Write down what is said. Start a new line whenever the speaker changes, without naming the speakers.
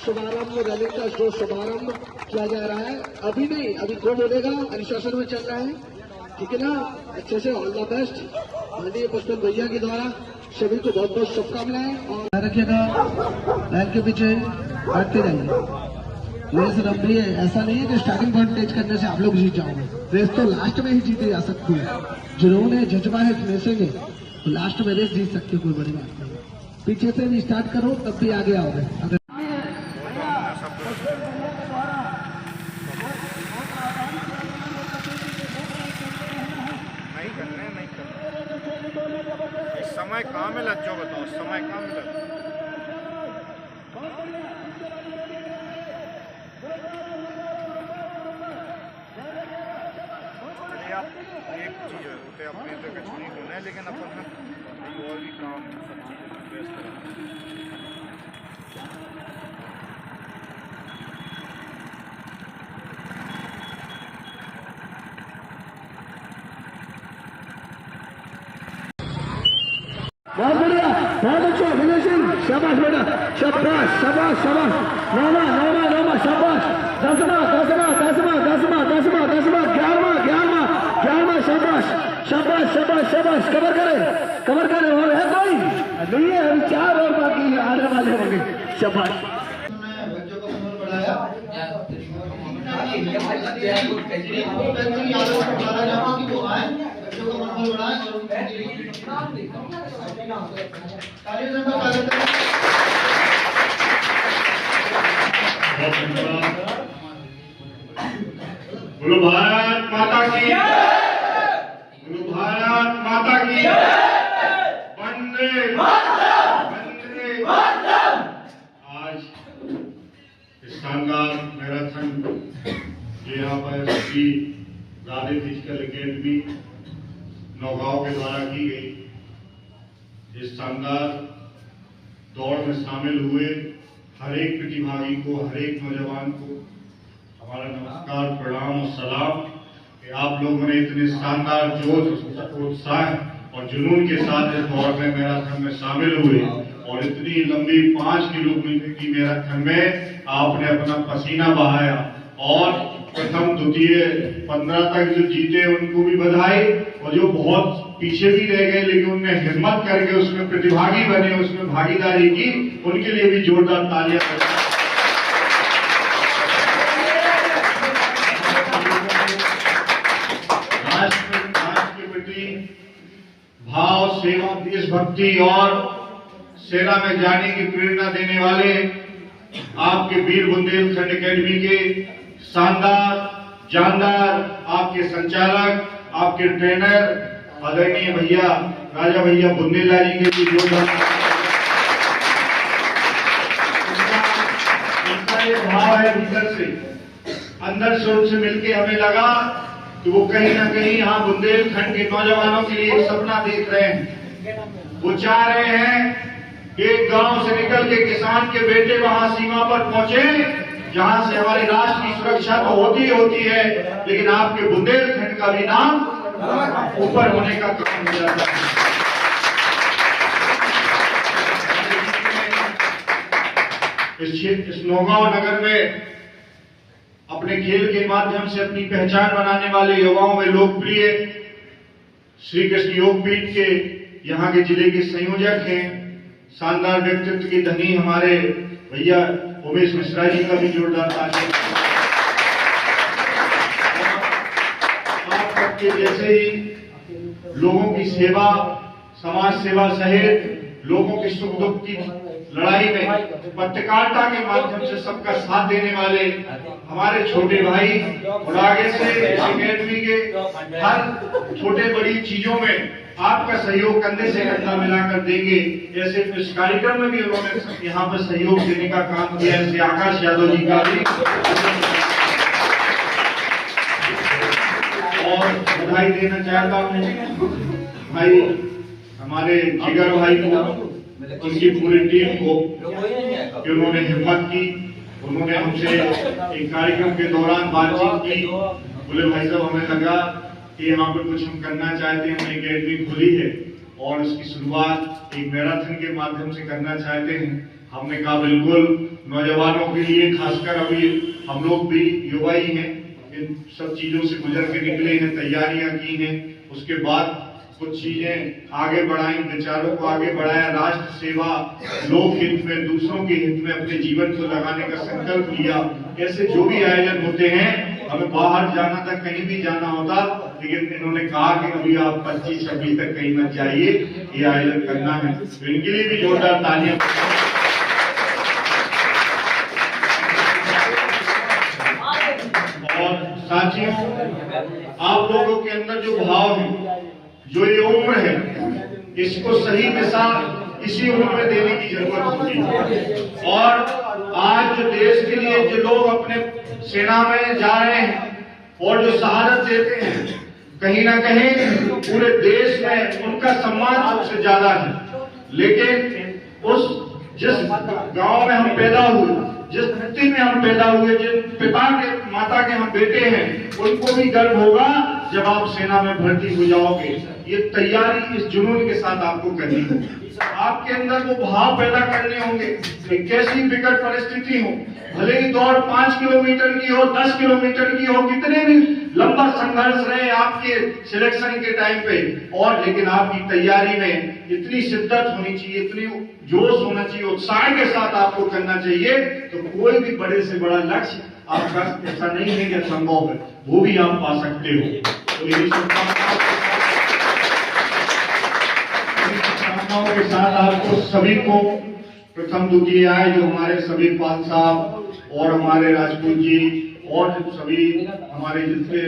शुभारंभ रैली का जो शुभारंभ किया जा रहा है। अभी नहीं, अभी कौन बोलेगा, अनुशासन में चल रहा है, ठीक है ना। अच्छे से ऑल द बेस्ट माननीय पुष्पन भैया के द्वारा सभी को बहुत बहुत शुभकामनाएं। और रखिएगा लाइन के पीछे बैठते रहिए। रेस लंबी है, ऐसा नहीं है कि स्टार्टिंग पॉइंट तेज करने से आप लोग जीत जाओगे। रेस तो लास्ट में ही जीती जा सकती है। जिन्होंने जज्बा है रेसिंग है तो लास्ट में रेस जीत सकती है, कोई बड़ी बात नहीं। पीछे से भी स्टार्ट करो तब भी आगे आओगे। अगर
समय कहाँ मिला जो बताओ, समय कहाँ मिला। आप एक चीज़ है अपने तो कुछ नहीं होना है, लेकिन अपन और भी काम सब चीज़ें में व्यस्त रहना।
बहुत बढ़िया, बहुत अच्छा फिनिशिंग, शाबाश बेटा, शाबाश शाबाश शाबाश, नौमा नौमा नौमा, शाबाश, दसवा दसवा दसवा दसवा दसवा दसवा, 11वां 11वां 11वां, शाबाश शाबाश शाबाश शाबाश। कवर करे और है कोई नहीं है, अभी 4 और बाकी आने वाले होंगे। शाबाश। बच्चों को मनोबल बढ़ाया,
बोलो भारत माता की, बोलो भारत माता की, वंदे वंदे। आज इस शानदार मैराथन जो यहाँ पर श्री राधे फिजिकल एकेडमी नौगांव के द्वारा की गई, इस शानदार दौड़ में शामिल हुए हर एक प्रतिभागी को, हर एक नौजवान को हमारा नमस्कार, प्रणाम और सलाम कि आप लोगों ने इतने शानदार जोश, उत्साह और जुनून के साथ इस दौड़ में मैराथन में शामिल हुए और इतनी लंबी 5 किलोमीटर की मैराथन में आपने अपना पसीना बहाया और प्रथम द्वितीय 15 तक जो जीते उनको भी बधाई, और जो बहुत पीछे भी रह गए लेकिन उनने हिम्मत करके उसमें प्रतिभागी बने, उसमें भागीदारी की, उनके लिए भी जोरदार तालियां। राष्ट्र के प्रति भाव, सेवा, देशभक्ति और सेना में जाने की प्रेरणा देने वाले आपके वीर बुंदेलखंड एकेडमी के शानदार जानदार आपके संचालक, आपके ट्रेनर आदरणीय भैया राजा भैया बुंदेला जी के भी जोरदार भाव है। भीतर से अंदर से उनसे मिलके हमें लगा कि वो कहीं ना कहीं यहाँ बुंदेलखंड के नौजवानों के लिए एक सपना देख रहे हैं। वो चाह रहे हैं कि एक गांव से निकल के किसान के बेटे वहां सीमा पर पहुंचे, जहां से हमारे राष्ट्र की सुरक्षा तो होती है, लेकिन आपके बुंदेलखंड का भी नाम ऊपर होने का काम हो जाता है। इस नौगांव नगर में अपने खेल के माध्यम से अपनी पहचान बनाने वाले युवाओं में लोकप्रिय श्री कृष्ण योगपीठ के यहाँ के जिले के संयोजक हैं, शानदार व्यक्तित्व के धनी हमारे भैया उमेश मिश्रा जी का भी जोरदार तालियां। आप सबके जैसे ही लोगों की सेवा, समाज सेवा सहित लोगों के सुख दुख की लड़ाई में पत्रकारिता के माध्यम से सबका साथ देने वाले हमारे छोटे भाई, और आगे से एकेडमी के हर छोटे बड़ी चीजों में आपका सहयोग कंधे से कंधा मिलाकर देंगे। जैसे इस कार्यक्रम में भी उन्होंने यहाँ पर सहयोग देने का काम किया है, श्री आकाश यादव जी का भी और बधाई देना चाहता हूँ भाई हमारे जिगर भाई को, उनकी पूरी टीम को कि उन्होंने हिम्मत की, उन्होंने हमसे एक कार्यक्रम के दौरान बातचीत की। बोले भाई साहब हमें लगा कि यहाँ पर कुछ हम करना चाहते हैं, हमने एकेडमी खुली है और उसकी शुरुआत एक मैराथन के माध्यम से करना चाहते हैं। हमने कहा बिल्कुल, नौजवानों के लिए, खासकर अभी हम लोग भी युवा ही हैं, इन सब चीजों से गुजर के निकले हैं, तैयारियां की हैं, उसके बाद कुछ चीजें आगे बढ़ाई, विचारों को आगे बढ़ाया, राष्ट्र सेवा, लोक हित में, दूसरों के हित में अपने जीवन को लगाने का संकल्प लिया। ऐसे जो भी आयोजन होते हैं, हमें बाहर जाना था, कहीं भी जाना होता, लेकिन इन्होंने कहा कि अभी आप 25-26 तक कहीं मत जाइए, ये आयोजन करना है। तो इनके लिए भी जोरदार तालियां। और साथियों, आप लोगों के अंदर जो भाव है, जो ये उम्र है, इसको सही दिशा इसी उम्र में देने की जरूरत होती है। और आज जो देश के लिए जो लोग अपने सेना में जा रहे हैं और जो शहादत देते हैं, कहीं ना कहीं पूरे देश में उनका सम्मान सबसे ज्यादा है। लेकिन जिस गांव में हम पैदा हुए, जिस धरती में हम पैदा हुए, जिन पिता के माता के हम बेटे हैं, उनको भी गर्व होगा जब आप सेना में भर्ती हो जाओगे। ये तैयारी इस जुनून के साथ आपको करनी होगी। आपके अंदर वो भाव पैदा करने होंगे कि कैसी विकट परिस्थिति हो, भले ही दौड़ 5 किलोमीटर की हो, 10 किलोमीटर की हो, कितने भी लंबा संघर्ष रहे आपके सिलेक्शन के टाइम पे, और लेकिन आपकी तैयारी में इतनी शिद्दत होनी चाहिए, इतनी जोश होना चाहिए, उत्साह के साथ आपको करना चाहिए। तो कोई भी बड़े से बड़ा लक्ष्य आपका ऐसा नहीं है कि असंभव है, वो भी आप पा सकते हो। तो मेरी शुभकामनाओं के साथ आपको सभी को प्रथम द्वितीय आए जो हमारे सभी पाल साहब और हमारे राजपूत जी और सभी हमारे जितने